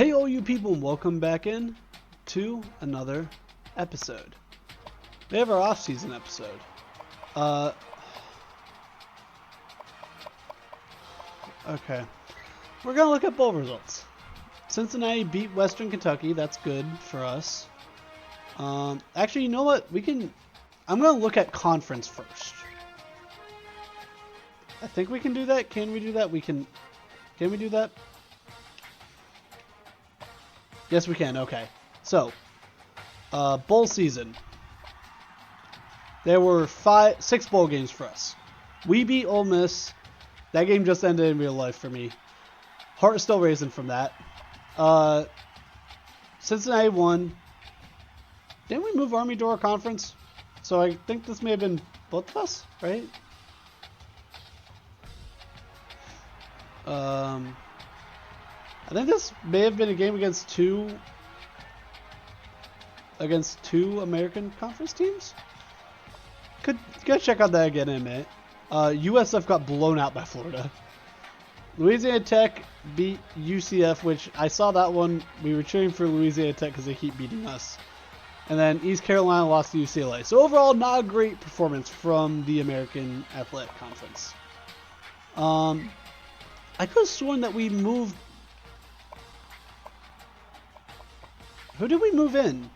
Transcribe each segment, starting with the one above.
Hey all you people, and welcome back in to another episode. We have our off-season episode. Okay. We're gonna look at bowl results. Cincinnati beat Western Kentucky, that's good for us. Actually, you know what? I'm gonna look at conference first. I think we can do that. Can we do that? Can we do that? Yes, we can. Okay. So, bowl season. There were 6 bowl games for us. We beat Ole Miss. That game just ended in real life for me. Heart is still racing from that. Cincinnati won. Didn't we move Army to our conference? So I think this may have been both of us, right? I think this may have been a game against two American Conference teams. Gotta check out that again in a minute. USF got blown out by Florida. Louisiana Tech beat UCF, which I saw that one. We were cheering for Louisiana Tech because they keep beating us. And then East Carolina lost to UCLA. So overall, not a great performance from the American Athletic Conference. I could have sworn that we moved. Who did we move in?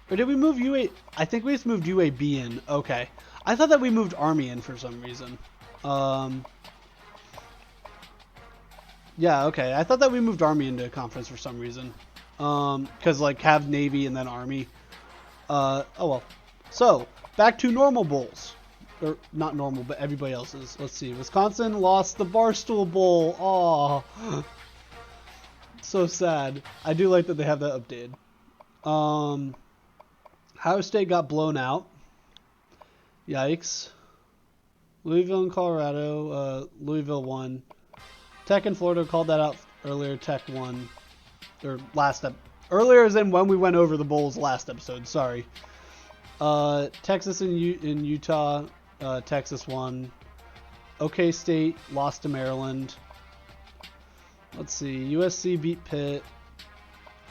Or did we move UA? I think we just moved UAB in. Okay. I thought that we moved Army in for some reason. Yeah, okay. I thought that we moved Army into a conference for some reason. Because, like, have Navy and then Army. Oh well. So, back to normal bowls. Or, not normal, but everybody else's. Let's see. Wisconsin lost the Barstool Bowl. Aw. So sad. I do like that they have that updated. Ohio State got blown out. Yikes. Louisville and Colorado. Louisville won. Tech and Florida called that out earlier. Tech won. Or earlier as in when we went over the bowls last episode. Sorry. Texas and Utah. Texas won. OK State lost to Maryland. Let's see. USC beat Pitt.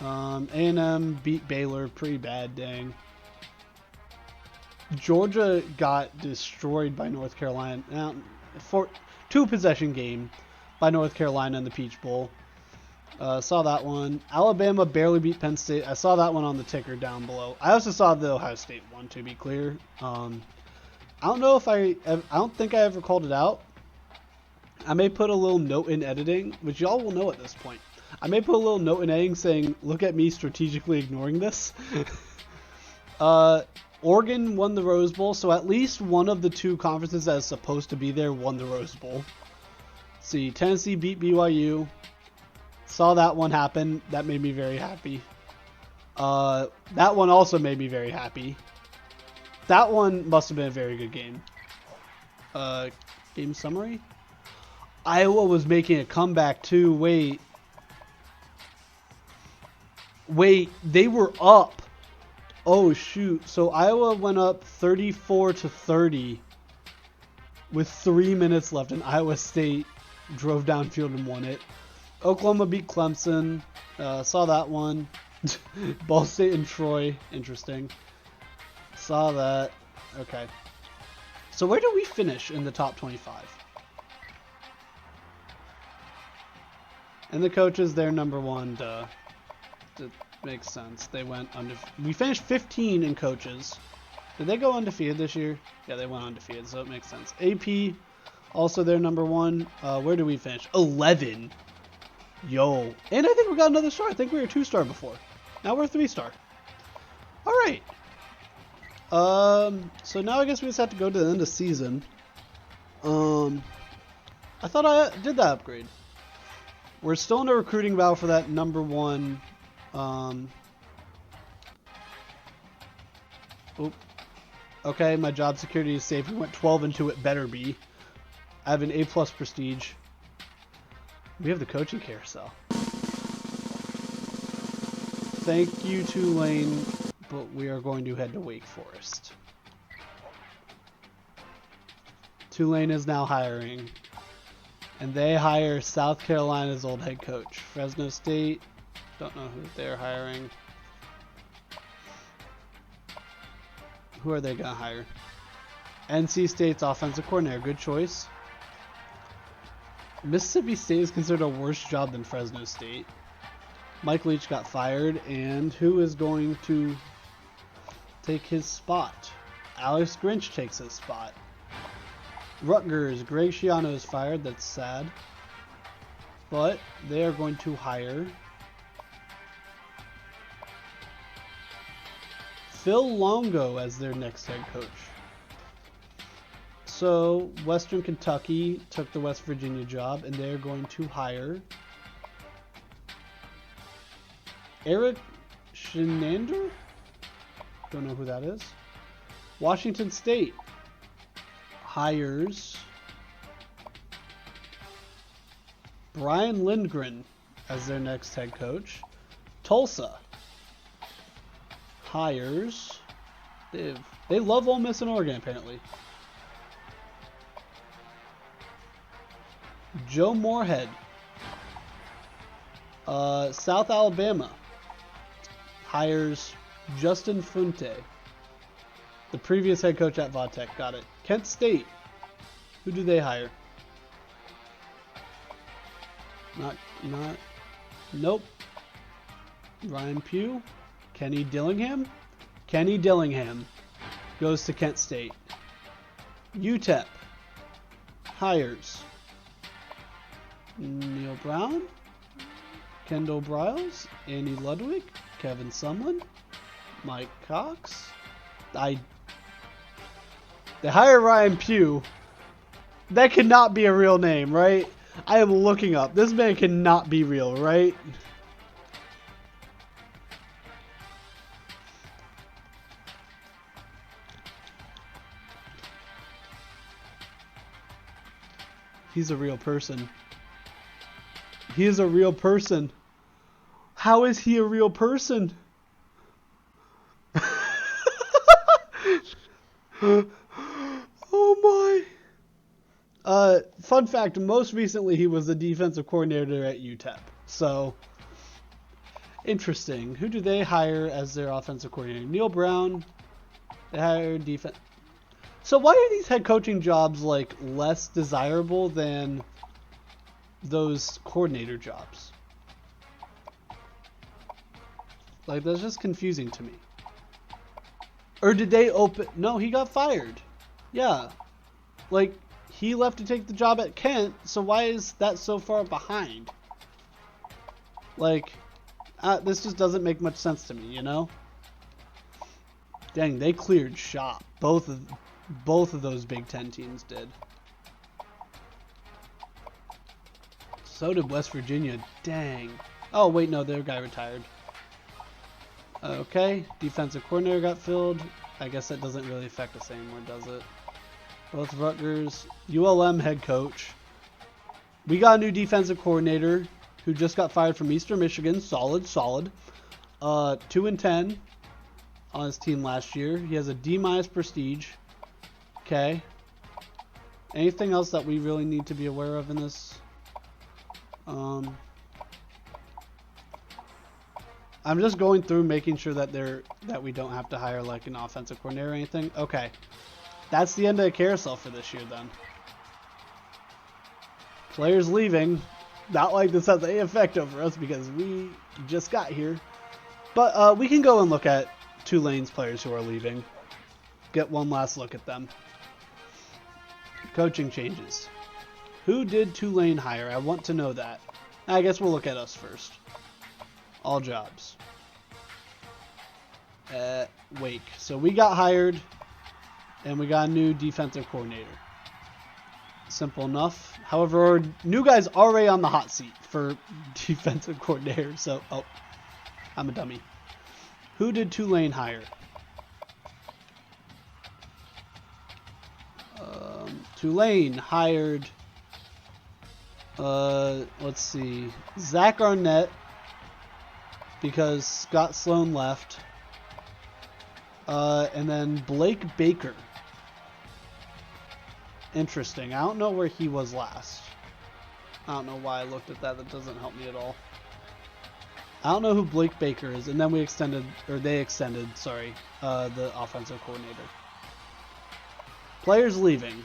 A&M beat Baylor. Pretty bad, dang. Georgia got destroyed by North Carolina. For 2-possession game by North Carolina in the Peach Bowl. Saw that one. Alabama barely beat Penn State. I saw that one on the ticker down below. I also saw the Ohio State one, to be clear. I don't think I ever called it out. I may put a little note in editing, which y'all will know at this point. I may put a little note in editing saying, look at me strategically ignoring this. Oregon won the Rose Bowl, so at least one of the 2 conferences that is supposed to be there won the Rose Bowl. Let's see, Tennessee beat BYU. Saw that one happen. That made me very happy. That one also made me very happy. That one must have been a very good game. Game summary? Iowa was making a comeback too. Wait, they were up. Oh shoot. So Iowa went up 34-30 with 3 minutes left, and Iowa State drove downfield and won it. Oklahoma beat Clemson. Saw that one. Ball State and Troy. Interesting. Saw that. Okay. So where do we finish in the top 25? And the coaches, they're number 1. Duh. It makes sense. They went we finished 15 in coaches. Did they go undefeated this year? Yeah, they went undefeated, so it makes sense. AP, also their number 1. Where do we finish? 11. Yo. And I think we got another star. I think we were 2-star before. Now we're 3-star. Alright. So now I guess we just have to go to the end of season. I thought I did that upgrade. We're still in a recruiting battle for that number 1. Okay, my job security is safe. We went 12-2. It better be. I have an A+ prestige. We have the coaching carousel. Thank you, Tulane, but we are going to head to Wake Forest. Tulane is now hiring. And they hire South Carolina's old head coach. Fresno State, don't know who they're hiring. Who are they going to hire? NC State's offensive coordinator. Good choice. Mississippi State is considered a worse job than Fresno State. Mike Leach got fired, and who is going to take his spot? Alex Grinch takes his spot. Rutgers, Greg Schiano is fired. That's sad. But they are going to hire Phil Longo as their next head coach. So Western Kentucky took the West Virginia job, and they're going to hire Eric Shenander? Don't know who that is. Washington State hires Brian Lindgren as their next head coach. Tulsa hires... They love Ole Miss and Oregon, apparently. Joe Moorhead. South Alabama hires Justin Fuente, the previous head coach at Vatech. Got it. Kent State. Who do they hire? Nope. Ryan Pugh. Kenny Dillingham. Kenny Dillingham goes to Kent State. UTEP hires Neil Brown, Kendall Briles, Andy Ludwig, Kevin Sumlin, Mike Cox. They hire Ryan Pugh. That cannot be a real name, right? I am looking up. This man cannot be real, right? He's a real person. He is a real person. How is he a real person? Oh my. Fun fact, most recently he was the defensive coordinator at UTEP. So, interesting. Who do they hire as their offensive coordinator? Neil Brown. They hired defense. So why are these head coaching jobs like less desirable than those coordinator jobs? Like, that's just confusing to me. Or did they open... No, he got fired. Yeah. Like, he left to take the job at Kent, so why is that so far behind? Like, this just doesn't make much sense to me, you know? Dang, they cleared shop. Both of those Big Ten teams did. So did West Virginia. Dang. Oh, wait, no, their guy retired. Okay, defensive coordinator got filled. I guess that doesn't really affect us anymore, does it? Both Rutgers. ULM head coach. We got a new defensive coordinator who just got fired from Eastern Michigan. Solid. 2-10 on his team last year. He has a D- prestige. Okay. Anything else that we really need to be aware of in this? I'm just going through making sure that we don't have to hire like an offensive coordinator or anything. Okay. That's the end of the carousel for this year then. Players leaving. Not like this has any effect over us because we just got here. But we can go and look at Tulane's players who are leaving. Get one last look at them. Coaching changes. Who did Tulane hire? I want to know that. I guess we'll look at us first. All jobs. Wake. So we got hired, and we got a new defensive coordinator. Simple enough. However, our new guy's already on the hot seat for defensive coordinator. So, I'm a dummy. Who did Tulane hire? Tulane hired, let's see, Zach Arnett, because Scott Sloan left, and then Blake Baker. Interesting. I don't know where he was last. I don't know why I looked at that. That doesn't help me at all. I don't know who Blake Baker is, and then we extended, or they extended, sorry, the offensive coordinator. Players leaving.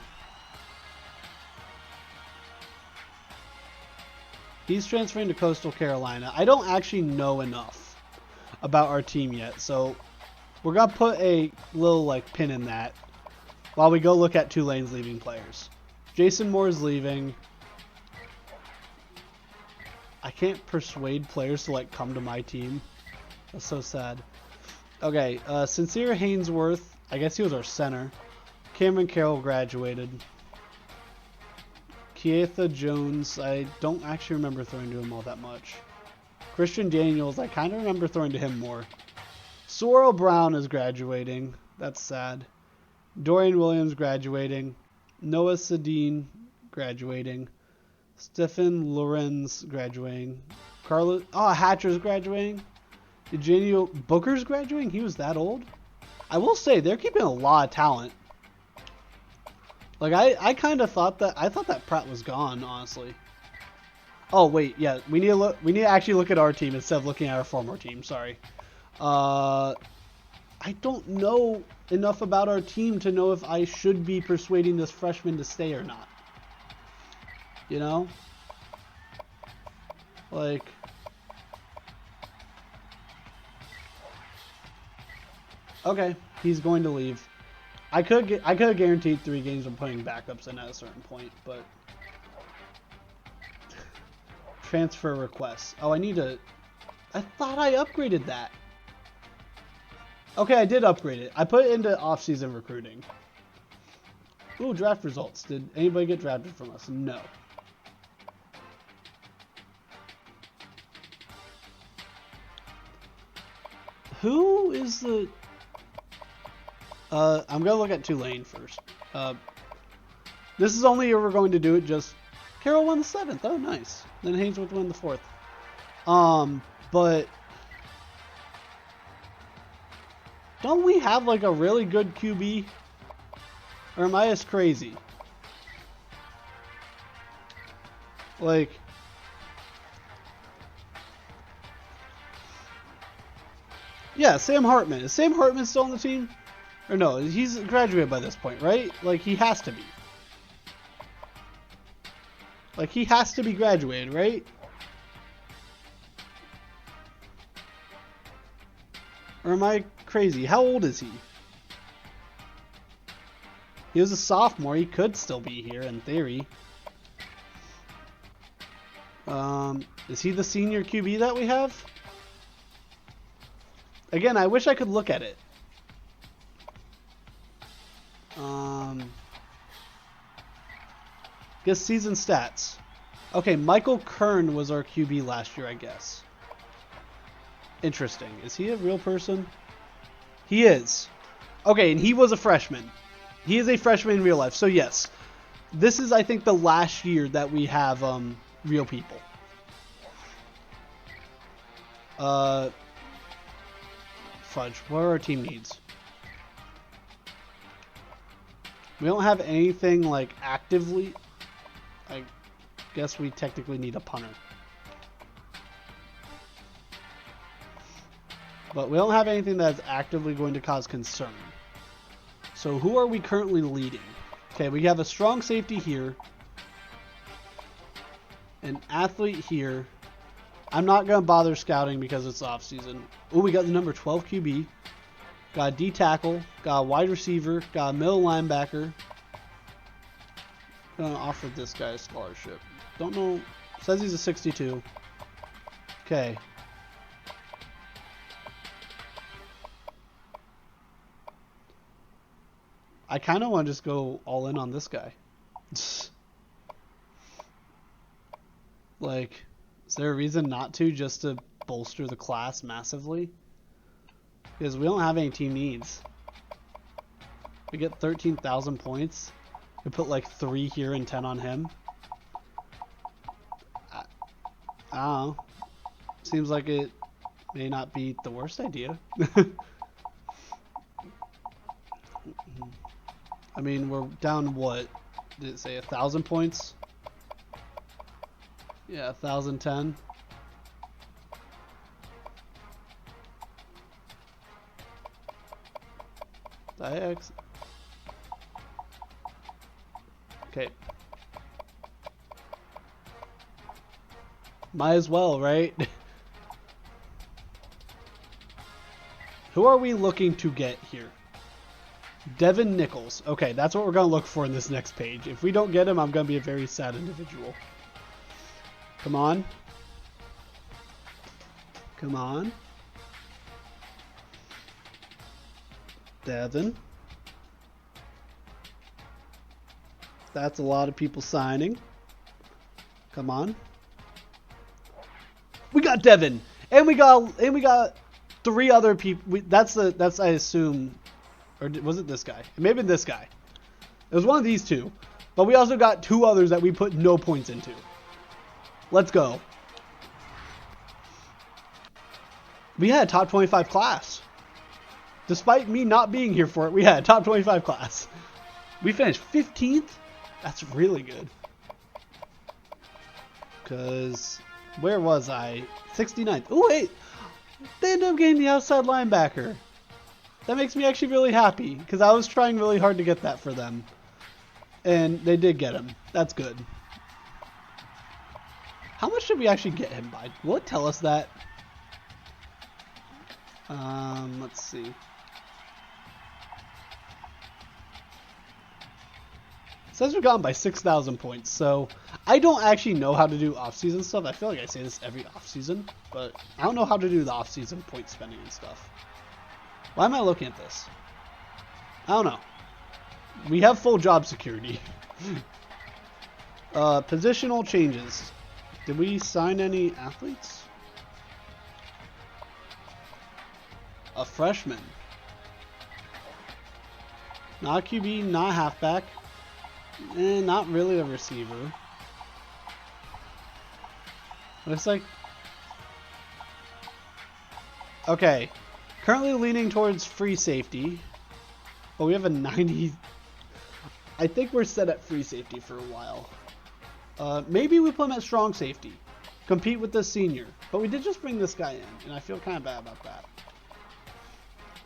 He's transferring to Coastal Carolina. I don't actually know enough about our team yet, so we're going to put a little like pin in that while we go look at Tulane's leaving players. Jason Moore's leaving. I can't persuade players to like come to my team. That's so sad. Okay, Sincere Hainsworth. I guess he was our center. Cameron Carroll graduated. Keitha Jones. I don't actually remember throwing to him all that much. Christian Daniels. I kind of remember throwing to him more. Sorrel Brown is graduating. That's sad. Dorian Williams graduating. Noah Sedin graduating. Stephen Lorenz graduating. Carlos. Oh, Hatcher's graduating. Eugenio Booker's graduating. He was that old. I will say they're keeping a lot of talent. Like I kind of thought that Pratt was gone, honestly. Oh wait, yeah, we need to look. We need to actually look at our team instead of looking at our former team. Sorry. I don't know enough about our team to know if I should be persuading this freshman to stay or not. You know? Like, okay, he's going to leave. I could have guaranteed 3 games of putting backups in at a certain point, but transfer requests. Oh, I thought I upgraded that. Okay, I did upgrade it. I put it into off-season recruiting. Ooh, draft results. Did anybody get drafted from us? No. Who is the... I'm going to look at Tulane first. This is only if we're going to do it just... Carroll won the 7th. Oh, nice. Then Hainsworth won the 4th. But... Don't we have, like, a really good QB? Or am I just crazy? Like... Yeah, Sam Hartman. Is Sam Hartman still on the team? Or no, he's graduated by this point, right? Like, he has to be. Like, he has to be graduated, right? Or am I crazy? How old is he? He was a sophomore. He could still be here in theory. Is he the senior QB that we have? Again, I wish I could look at it. Guess season stats. Okay, Michael Kern was our QB last year, I guess. Interesting. Is he a real person? He is. Okay, and he was a freshman. He is a freshman in real life. So yes, this is, I think, the last year that we have real people. Fudge. What are our team needs? We don't have anything like actively. I guess we technically need a punter. But we don't have anything that's actively going to cause concern. So who are we currently leading? Okay, we have a strong safety here. An athlete here. I'm not going to bother scouting because it's off season. Oh, we got the number 12 QB. Got a D tackle. Got a wide receiver. Got a middle linebacker. Gonna offer this guy a scholarship. Don't know. Says he's a 62. Okay. I kind of want to just go all in on this guy. Like, is there a reason not to, just to bolster the class massively? Because we don't have any team needs. We get 13,000 points. We put like 3 here and 10 on him. I don't know. Seems like it may not be the worst idea. I mean, we're down what? Did it say 1,000 points? Yeah, 1,010. Diex. Okay. Might as well, right? Who are we looking to get here? Devin Nichols. Okay, that's what we're going to look for in this next page. If we don't get him, I'm going to be a very sad individual. Come on. Come on. Devin. That's a lot of people signing. Come on. We got Devin, and we got 3 other people. That's I assume, or was it this guy? It may have been this guy. It was one of these 2, but we also got 2 others that we put no points into. Let's go. We had a top 25 class. Despite me not being here for it, we had a top 25 class. We finished 15th. That's really good. Because where was I? 69th. Oh, wait. They ended up getting the outside linebacker. That makes me actually really happy because I was trying really hard to get that for them. And they did get him. That's good. How much did we actually get him by? Will it tell us that? Let's see. It says we got him by 6,000 points, so I don't actually know how to do off-season stuff. I feel like I say this every off-season, but I don't know how to do the off-season point spending and stuff. Why am I looking at this? I don't know. We have full job security. Positional changes. Did we sign any athletes? A freshman. Not QB, not halfback. Not really a receiver. Looks like... Okay. Currently leaning towards free safety. But we have a 90... I think we're set at free safety for a while. Maybe we put him at strong safety. Compete with the senior. But we did just bring this guy in, and I feel kind of bad about that.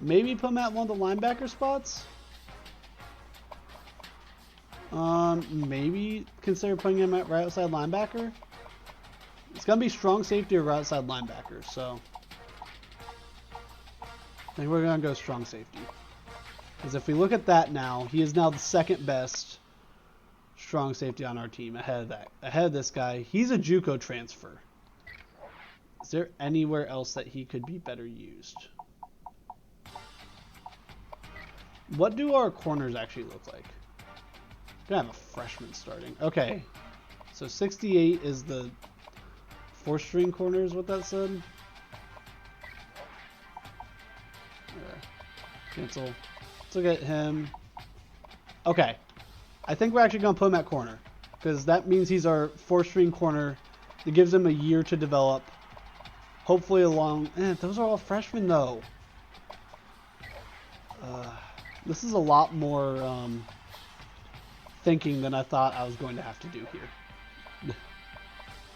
Maybe put him at one of the linebacker spots? Maybe consider putting him at right outside linebacker. It's gonna be strong safety or right outside linebacker, so I think we're gonna go strong safety. Because if we look at that now, he is now the second best strong safety on our team ahead of this guy. He's a JUCO transfer. Is there anywhere else that he could be better used? What do our corners actually look like? Gonna have a freshman starting. Okay, so 68 is the 4-string corner, is what that said. Cancel. Let's look at him. Okay, I think we're actually gonna put him at corner because that means he's our 4-string corner. It gives him a year to develop. Hopefully, along. Those are all freshmen though. This is a lot more thinking than I thought I was going to have to do here.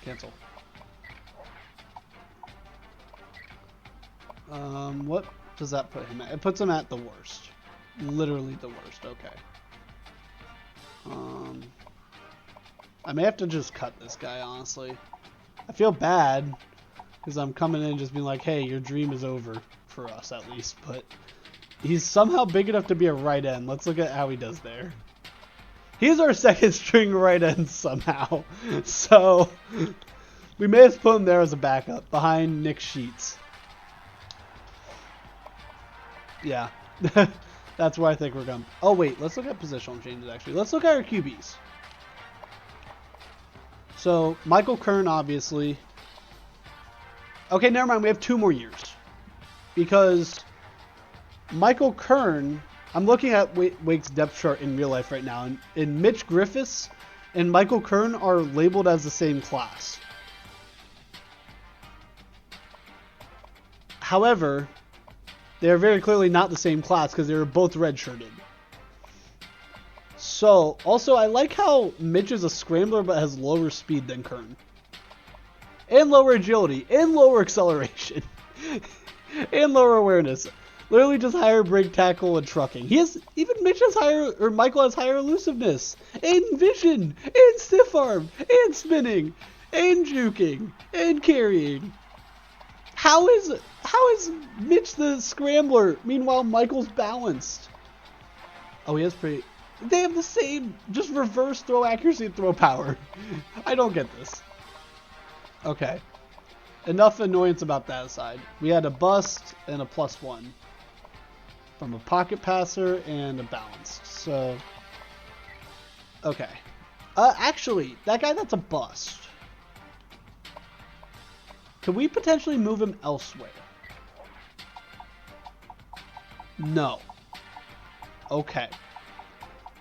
Cancel. What does that put him at? It puts him at the worst. Literally the worst. Okay. I may have to just cut this guy, honestly. I feel bad because I'm coming in and just being like, hey, your dream is over for us at least, but he's somehow big enough to be a right end. Let's look at how he does there. He's our second string right end somehow. So we may have put him there as a backup behind Nick Sheets. Yeah. That's where I think we're going. Oh, wait. Let's look at positional changes, actually. Let's look at our QBs. So Michael Kern, obviously. Okay, never mind. We have 2 more years. Because Michael Kern... I'm looking at Wake's depth chart in real life right now, and Mitch Griffiths and Michael Kern are labeled as the same class. However, they are very clearly not the same class because they were both redshirted. So, also, I like how Mitch is a scrambler but has lower speed than Kern. and lower agility, and lower acceleration, and lower awareness. Literally just higher break, tackle, and trucking. Even Mitch has higher, or Michael has higher elusiveness, and vision, and stiff arm, and spinning, and juking, and carrying. How is Mitch the scrambler? Meanwhile, Michael's balanced. Oh, he has pretty. They have the same, just reverse throw accuracy and throw power. I don't get this. Okay. Enough annoyance about that side. We had a bust and a +1 from a pocket passer and a balanced. So, okay. Actually, that guy that's a bust. Could we potentially move him elsewhere? No. Okay.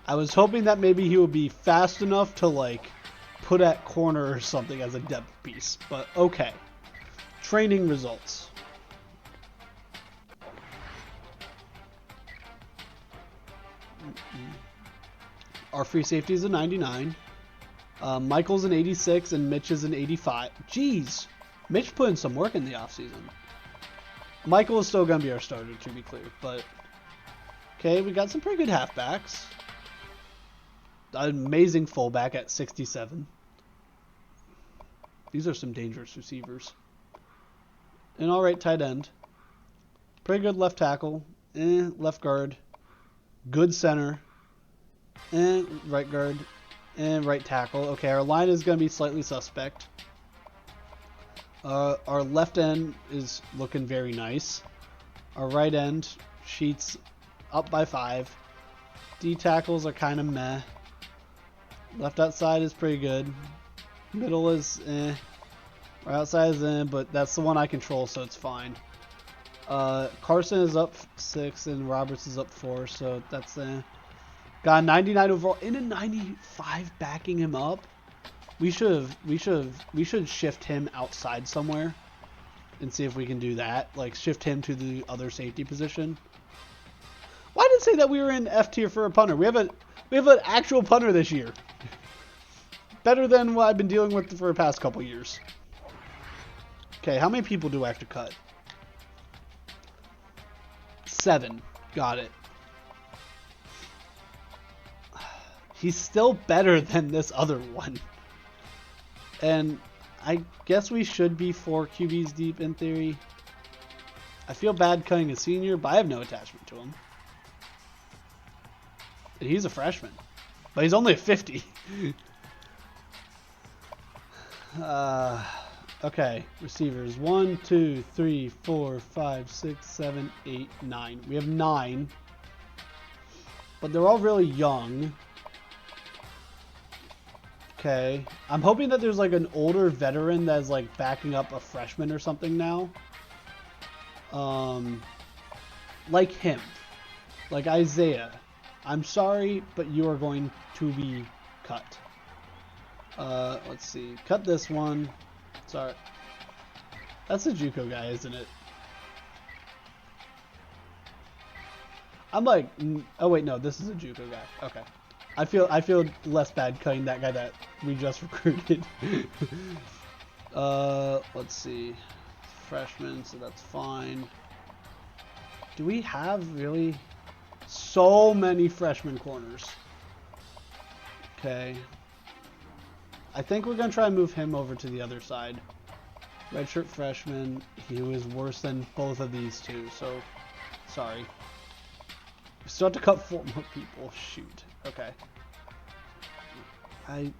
I was hoping that maybe he would be fast enough to, like, put at corner or something as a depth piece. But, okay. Training results. Our free safety is a 99. Michael's an 86 and Mitch is an 85. Jeez. Mitch put in some work in the offseason. Michael is still going to be our starter, to be clear. But, okay, we got some pretty good halfbacks. An amazing fullback at 67. These are some dangerous receivers. An alright tight end. Pretty good left tackle. Left guard. Good center. Right guard. And right tackle. Okay, our line is going to be slightly suspect. Our left end is looking very nice. Our right end, Sheets up by 5. D tackles are kind of meh. Left outside is pretty good. Middle is eh. Right outside is eh, but that's the one I control, so it's fine. Carson is up 6 and Roberts is up 4, so that's eh. Got a 99 overall and a 95 backing him up. We should shift him outside somewhere and see if we can do that. Like shift him to the other safety position. Why did it say that we were in F tier for a punter? We have an actual punter this year. Better than what I've been dealing with for the past couple years. Okay, how many people do I have to cut? 7. Got it. He's still better than this other one. And I guess we should be 4 QBs deep in theory. I feel bad cutting a senior, but I have no attachment to him. And he's a freshman. But he's only a 50. Okay, receivers. 1, 2, 3, 4, 5, 6, 7, 8, 9. We have 9. But they're all really young. Okay. I'm hoping that there's like an older veteran that's like backing up a freshman or something now. Like him. Like Isaiah. I'm sorry, but you are going to be cut. Let's see. Cut this one. Sorry. That's a JUCO guy, isn't it? I'm like, oh wait, no, this is a JUCO guy. Okay. I feel less bad cutting that guy that we just recruited. Let's see. Freshman, so that's fine. Do we have really so many freshman corners? Okay. I think we're going to try and move him over to the other side. Redshirt freshman. He was worse than both of these two, so sorry. We still have to cut 4 more people. Shoot. Okay. I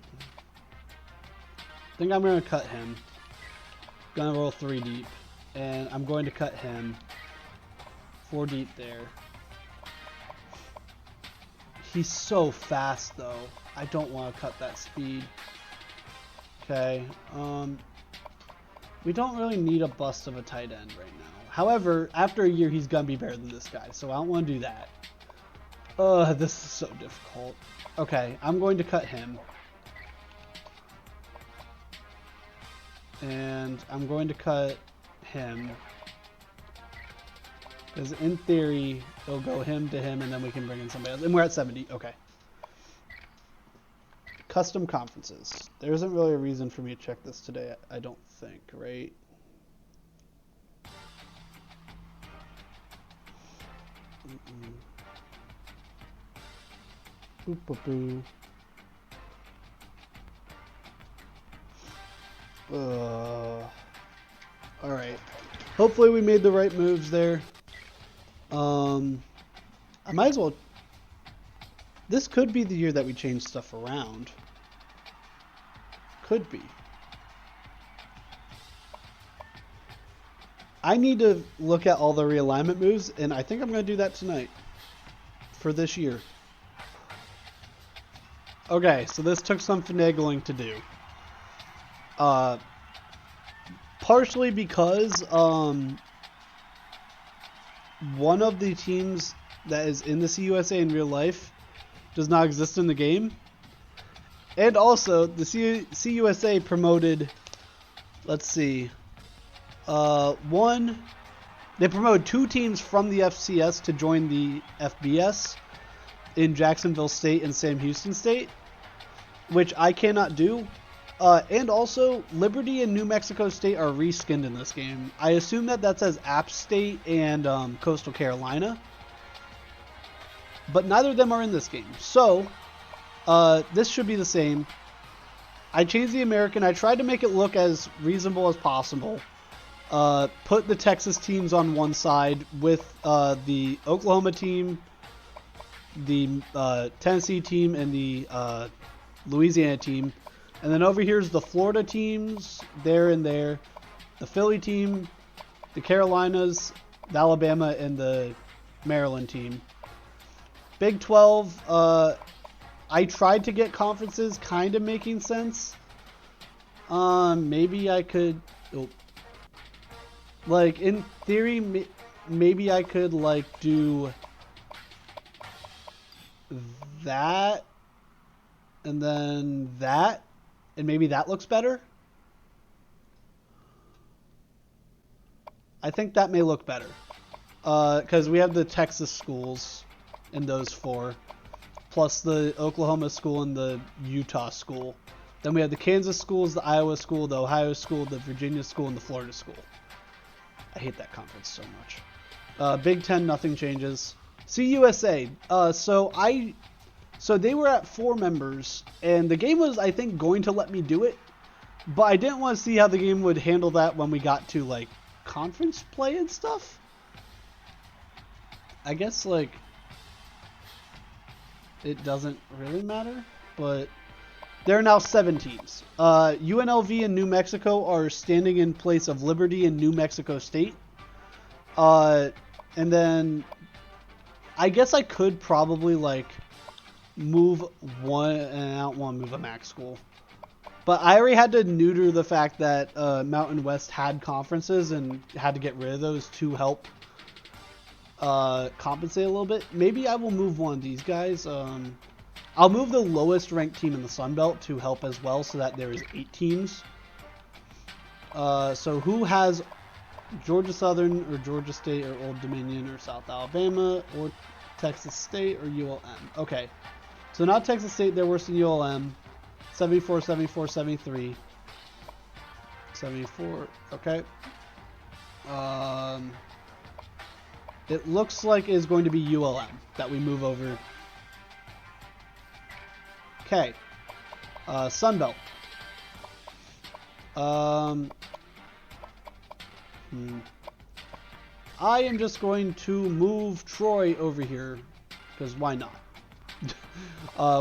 think I'm going to cut him. Gonna roll 3 deep. And I'm going to cut him 4 deep there. He's so fast though. I don't want to cut that speed. Okay. We don't really need a bust of a tight end right now. However, after a year he's gonna be better than this guy, so I don't want to do that. This is so difficult. Okay, I'm going to cut him. And I'm going to cut him. Because in theory, it'll go him to him, and then we can bring in somebody else. And we're at 70. Okay. Custom conferences. There isn't really a reason for me to check this today, I don't think, right? Boop, boop, boop. Alright. Hopefully we made the right moves there. I might as well... This could be the year that we change stuff around. Could be. I need to look at all the realignment moves, and I think I'm going to do that tonight. For this year. Okay, so this took some finagling to do. Partially because one of the teams that is in the CUSA in real life does not exist in the game. And also, the CUSA promoted, let's see, they promoted 2 teams from the FCS to join the FBS in Jacksonville State and Sam Houston State, which I cannot do. And also, Liberty and New Mexico State are reskinned in this game. I assume that that says App State and Coastal Carolina. But neither of them are in this game. So, this should be the same. I changed the American. I tried to make it look as reasonable as possible. Put the Texas teams on one side with the Oklahoma team, the Tennessee team, and the Louisiana team. And then over here's the Florida teams, there and there. The Philly team, the Carolinas, the Alabama, and the Maryland team. Big 12, I tried to get conferences kind of making sense. Maybe I could... Oh. Like, in theory, maybe I could, like, do that, and then that. And maybe that looks better. I think that may look better. Because we have the Texas schools in those 4. Plus the Oklahoma school and the Utah school. Then we have the Kansas schools, the Iowa school, the Ohio school, the Virginia school, and the Florida school. I hate that conference so much. Big 10, nothing changes. CUSA. So they were at 4 members, and the game was, I think, going to let me do it, but I didn't want to see how the game would handle that when we got to, like, conference play and stuff. I guess, like, it doesn't really matter, but there are now 7 teams. UNLV and New Mexico are standing in place of Liberty and New Mexico State. And then I guess I could probably, like, move one, and I don't want to move a MAC school. But I already had to neuter the fact that Mountain West had conferences and had to get rid of those to help compensate a little bit. Maybe I will move one of these guys. I'll move the lowest ranked team in the Sun Belt to help as well, so that there is 8 teams. So who has Georgia Southern or Georgia State or Old Dominion or South Alabama or Texas State or ULM? Okay. So not Texas State, they're worse than ULM. 74, 74, 73. 74, okay. It looks like it's going to be ULM that we move over. Okay. Sunbelt. I am just going to move Troy over here, because why not?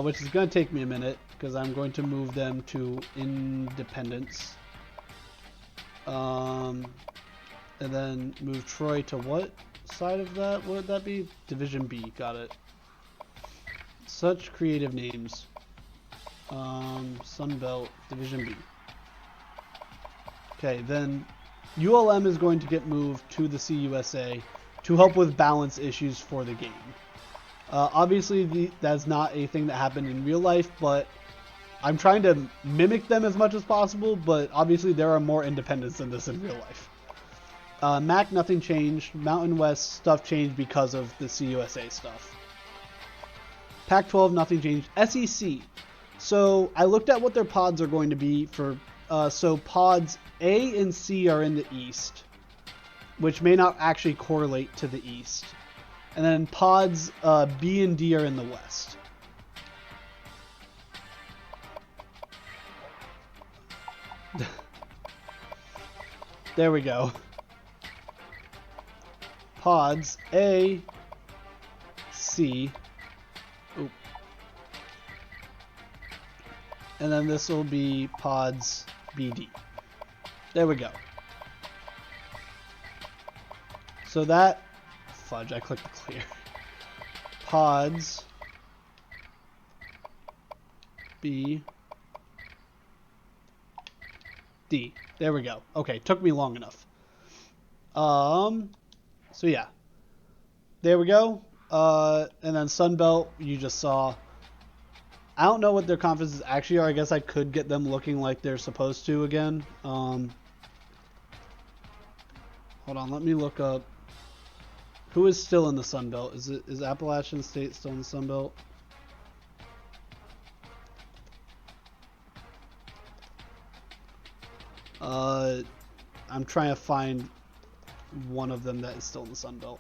Which is going to take me a minute, because I'm going to move them to Independence. And then move Troy to what side of that? What would that be? Division B, got it. Such creative names. Sunbelt, Division B. Okay, then ULM is going to get moved to the CUSA to help with balance issues for the game. Obviously, that's not a thing that happened in real life, but I'm trying to mimic them as much as possible, but obviously there are more independents than this in real life. MAC, nothing changed. Mountain West, stuff changed because of the CUSA stuff. Pac-12, nothing changed. SEC. So I looked at what their pods are going to be for. So pods A and C are in the East, which may not actually correlate to the East. And then pods B and D are in the West. There we go. Pods A, C. Oop. And then this will be pods BD. There we go. So that... Fudge, I clicked clear. Pods B D. There we go. Okay, took me long enough. So yeah. There we go. And then Sunbelt, you just saw. I don't know what their conferences actually are. I guess I could get them looking like they're supposed to again. Hold on, let me look up. Who is still in the Sunbelt? Is Appalachian State still in the Sunbelt? I'm trying to find one of them that is still in the Sunbelt.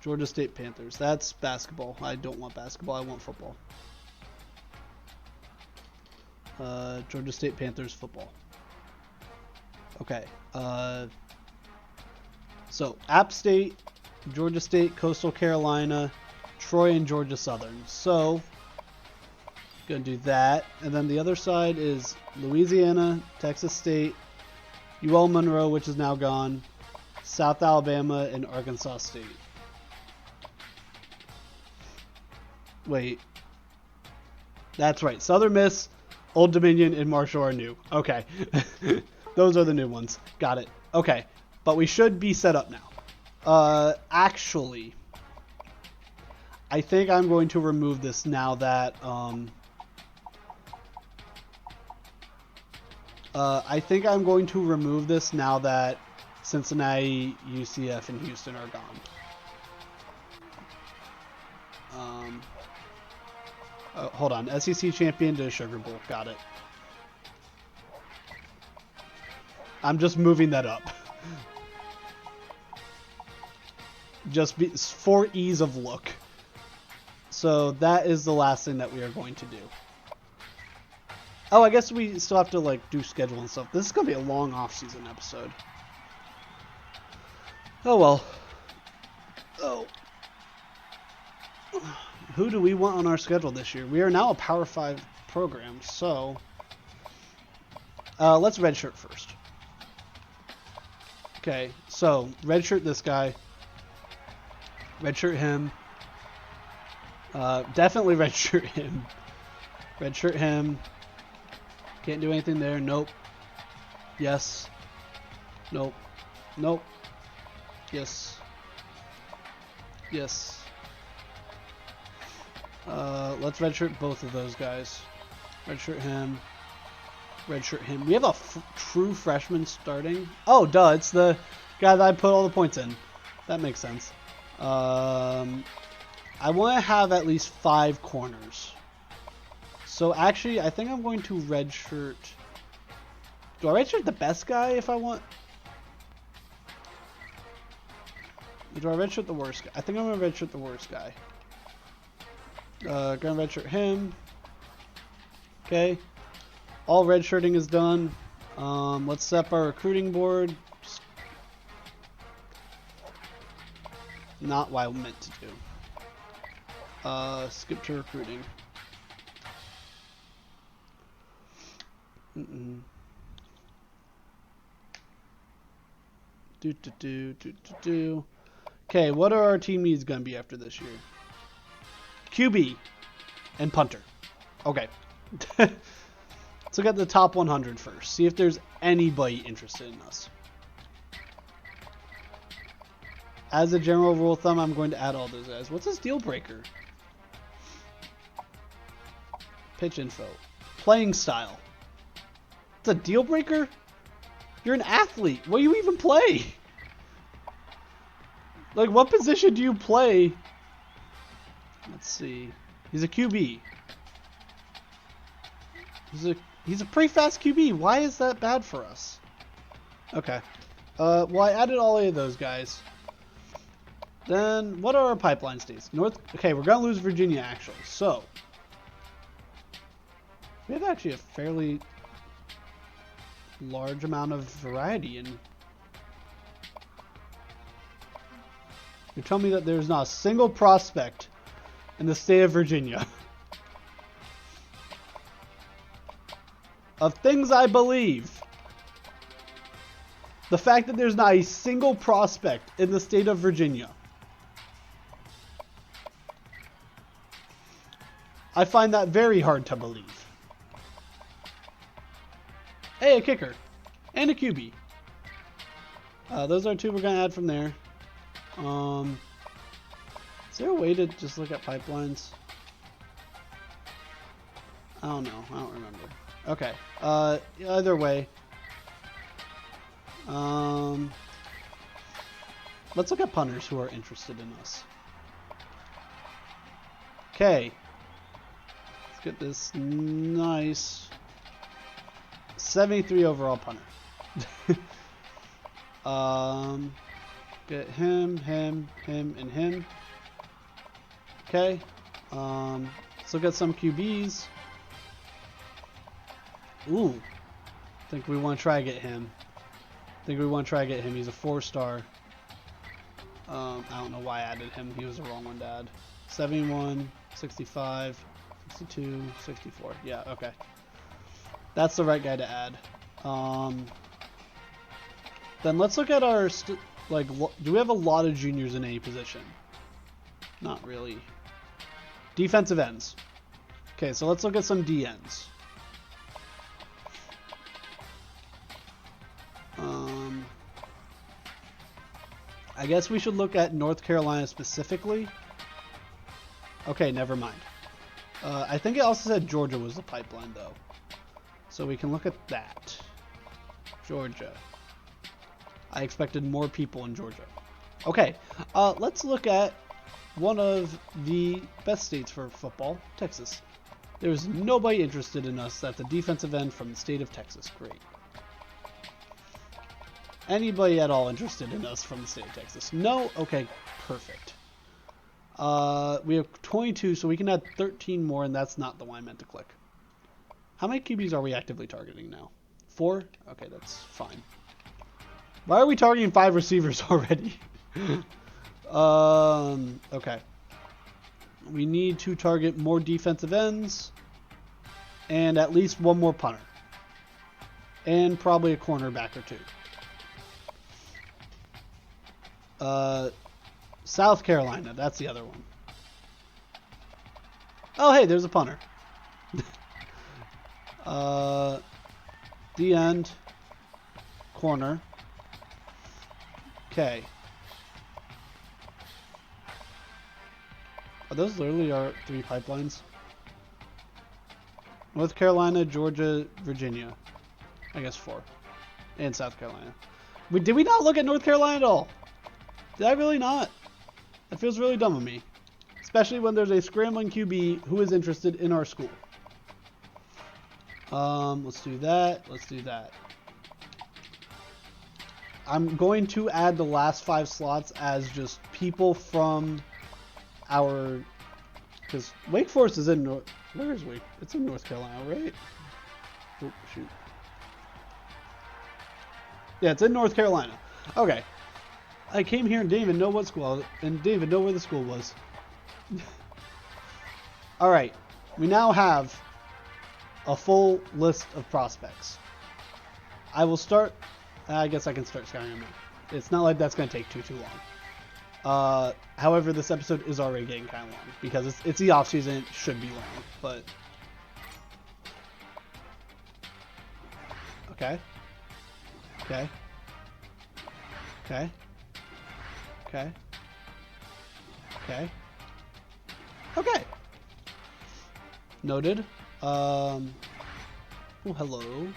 Georgia State Panthers. That's basketball. I don't want basketball. I want football. Georgia State Panthers football. Okay. So App State, Georgia State, Coastal Carolina, Troy, and Georgia Southern. So gonna do that, and then the other side is Louisiana, Texas State, UL Monroe, which is now gone, South Alabama, and Arkansas State. Wait, that's right. Southern Miss, Old Dominion, and Marshall are new. Okay, those are the new ones. Got it. Okay, but we should be set up now. Actually, I think I'm going to remove this now that I think I'm going to remove this now that Cincinnati, UCF, and Houston are gone. Hold on. SEC champion to Sugar Bowl. Got it. I'm just moving that up. Just for ease of look. So that is the last thing that we are going to do. Oh, I guess we still have to like do schedule and stuff. This is gonna be a long off-season episode. Oh well. Oh. Who do we want on our schedule this year? We are now a Power 5 program, so let's redshirt first. Okay, so redshirt this guy. Redshirt him. Definitely redshirt him. Redshirt him. Can't do anything there. Nope. Yes. Nope. Nope. Yes. Yes. Let's redshirt both of those guys. Redshirt him. Redshirt him. We have a true freshman starting. Oh, duh. It's the guy that I put all the points in. That makes sense. I want to have at least 5 corners. So actually, I think I'm going to redshirt. Do I redshirt the best guy if I want? Or do I redshirt the worst guy? I think I'm going to redshirt the worst guy. Gonna redshirt him. Okay. All redshirting is done. Let's set up our recruiting board. Just not what I meant to do. Skip to recruiting. Okay, what are our team needs going to be after this year? QB and punter. Okay. Let's look at the top 100 first. See if there's anybody interested in us. As a general rule of thumb, I'm going to add all those guys. What's his deal breaker? Pitch info. Playing style. It's a deal breaker? You're an athlete. What do you even play? Like, what position do you play? Let's see. He's a QB. He's a pretty fast QB. Why is that bad for us? Okay. Well, I added all 8 of those guys. Then, what are our pipeline states? Okay, we're going to lose Virginia, actually. So, we have actually a fairly large amount of variety in... You're telling me that there's not a single prospect in the state of Virginia. Of things I believe, the fact that there's not a single prospect in the state of Virginia, I find that very hard to believe. Hey, a kicker. And a QB. Those are 2 we're going to add from there. Is there a way to just look at pipelines? I don't know. I don't remember. Okay. Either way. Let's look at punters who are interested in us. Okay. Let's get this nice 73 overall punter. Get him, and him. Okay. Let's look at some QBs. Ooh. I think we want to try to get him. He's a 4-star. I don't know why I added him. He was the wrong one to add. 71, 65, 62, 64. Yeah, okay. That's the right guy to add. Then let's look at our... do we have a lot of juniors in any position? Not really. Defensive ends. Okay, so let's look at some DNs. I guess we should look at North Carolina specifically. Okay, never mind. I think it also said Georgia was the pipeline, though. So we can look at that. Georgia. I expected more people in Georgia. Okay, let's look at one of the best states for football, Texas. There's nobody interested in us at the defensive end from the state of Texas. Great. Anybody at all interested in us from the state of Texas? No? Okay, perfect. We have 22, so we can add 13 more, and that's not the one I meant to click. How many QBs are we actively targeting now? 4? Okay, that's fine. Why are we targeting 5 receivers already? Okay. We need to target more defensive ends, and at least 1 more punter. And probably a cornerback or 2. South Carolina, that's the other one. Oh, hey, there's a punter. The end. Corner. Okay. Are those literally our 3 pipelines? North Carolina, Georgia, Virginia. I guess 4. And South Carolina. Did we not look at North Carolina at all? Did I really not? That feels really dumb of me. Especially when there's a scrambling QB who is interested in our school. Let's do that. Let's do that. I'm going to add the last 5 slots as just people from our... Because Wake Forest is in North... Where is Wake? It's in North Carolina, right? Oh, shoot. Yeah, it's in North Carolina. Okay. I came here and didn't even know what school, and didn't even know where the school was. Alright. We now have a full list of prospects. I will start... I guess I can start scouting them now. It's not like that's going to take too long. However, this episode is already getting kind of long because it's the off season. It should be long, but okay. Okay. Okay. Okay. Okay. Okay. Noted. Oh, hello.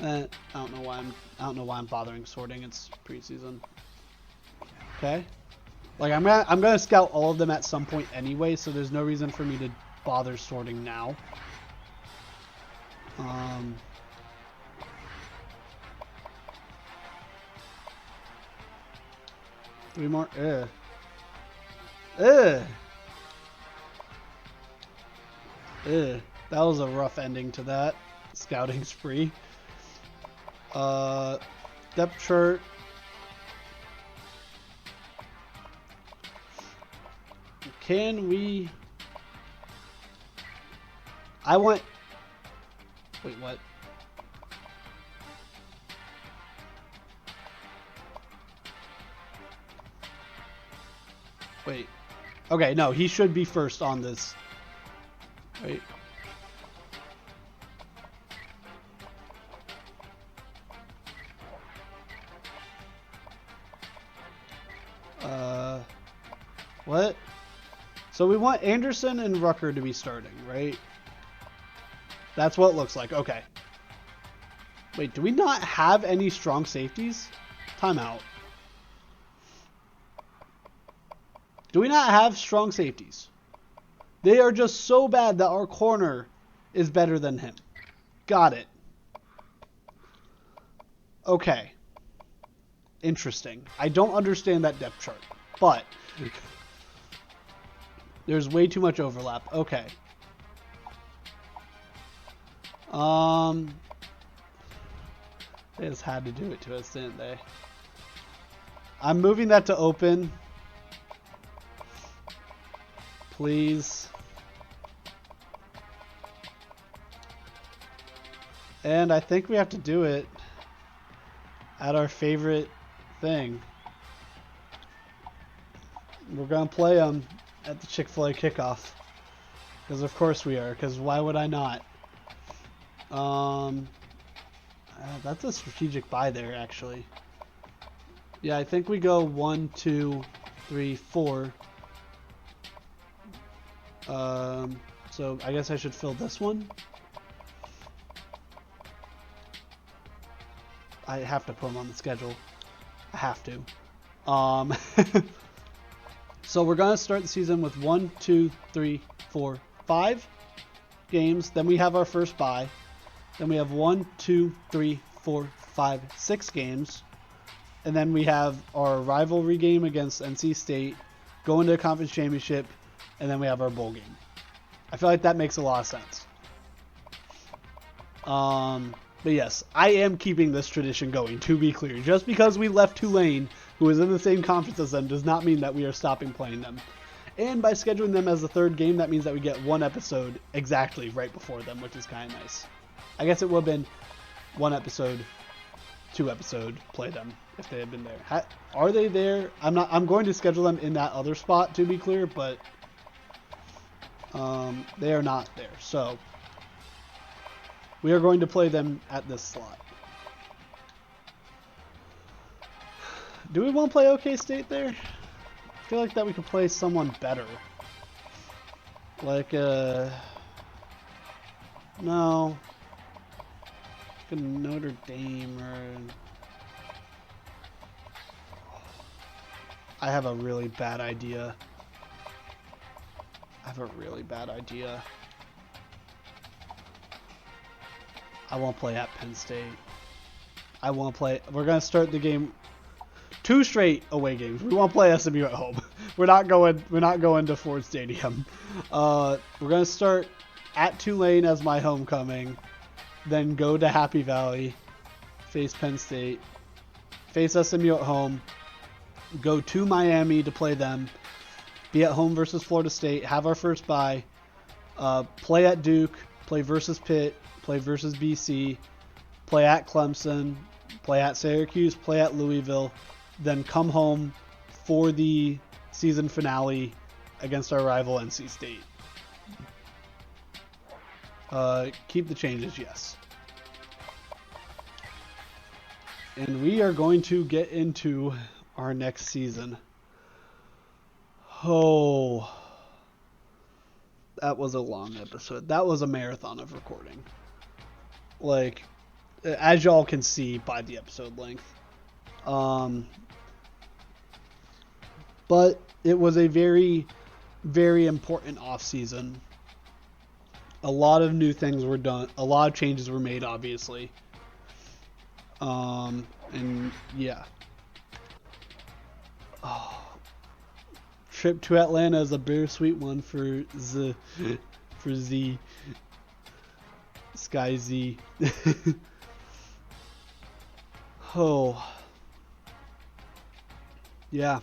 I don't know why I'm bothering sorting. It's preseason. Okay. Like, I'm gonna scout all of them at some point anyway, so there's no reason for me to bother sorting now. 3 more. That was a rough ending to that scouting spree. Depth chart. Can we... I want... Wait, what? Wait. Okay, no, he should be first on this. Wait. What? So we want Anderson and Rucker to be starting, right? That's what it looks like. Okay. Wait, do we not have any strong safeties? Timeout. Do we not have strong safeties? They are just so bad that our corner is better than him. Got it. Okay. Interesting. I don't understand that depth chart, but there's way too much overlap. Okay. They just had to do it to us, didn't they? I'm moving that to open. Please. And I think we have to do it at our favorite thing. We're going to play them at the Chick-fil-A kickoff. Because of course we are. Because why would I not? That's a strategic buy there, actually. Yeah, I think we go 1, 2, 3, 4. So I guess I should fill this one. I have to put them on the schedule. I have to. So we're going to start the season with 1, 2, 3, 4, 5 games. Then we have our first bye. Then we have 1, 2, 3, 4, 5, 6 games. And then we have our rivalry game against NC State, go into a conference championship, and then we have our bowl game. I feel like that makes a lot of sense. But yes, I am keeping this tradition going, to be clear. Just because we left Tulane, who is in the same conference as them, does not mean that we are stopping playing them. And by scheduling them as the third game, that means that we get one episode exactly right before them, which is kind of nice. I guess it would have been 1 episode, 2 episode, play them if they had been there. Are they there? I'm going to schedule them in that other spot, to be clear, but they are not there. So we are going to play them at this slot. Do we want to play OK State there? I feel like that we could play someone better. Like, no. Like a Notre Dame or... I have a really bad idea. I won't play at Penn State. I won't play. We're going to start the game. 2 straight away games. We won't play SMU at home. We're not going to Ford Stadium. We're going to start at Tulane as my homecoming. Then go to Happy Valley. Face Penn State. Face SMU at home. Go to Miami to play them. Be at home versus Florida State. Have our first bye. Play at Duke. Play versus Pitt. Play versus BC. Play at Clemson. Play at Syracuse. Play at Louisville. Then come home for the season finale against our rival NC State. Keep the changes, yes. And we are going to get into our next season. Oh, that was a long episode. That was a marathon of recording. Like, as y'all can see by the episode length. But it was a very, very important offseason. A lot of new things were done. A lot of changes were made, obviously. And yeah. Oh. Trip to Atlanta is a bittersweet one for Z. Sky Z. Oh. Yeah.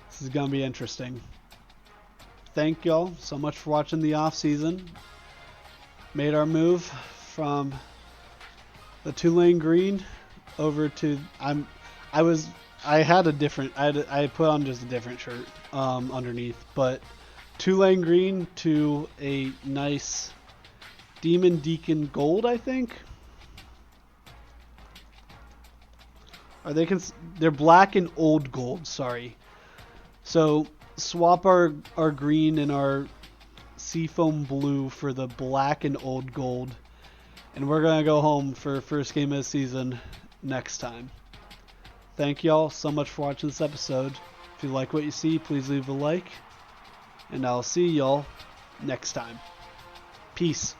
This is going to be interesting. Thank y'all so much for watching the off season. Made our move from the Tulane green over to I put on just a different shirt underneath, but Tulane green to a nice Demon Deacon gold, I think. Are they they're black and old gold, sorry. So swap our green and our seafoam blue for the black and old gold. And we're going to go home for first game of the season next time. Thank y'all so much for watching this episode. If you like what you see, please leave a like. And I'll see y'all next time. Peace.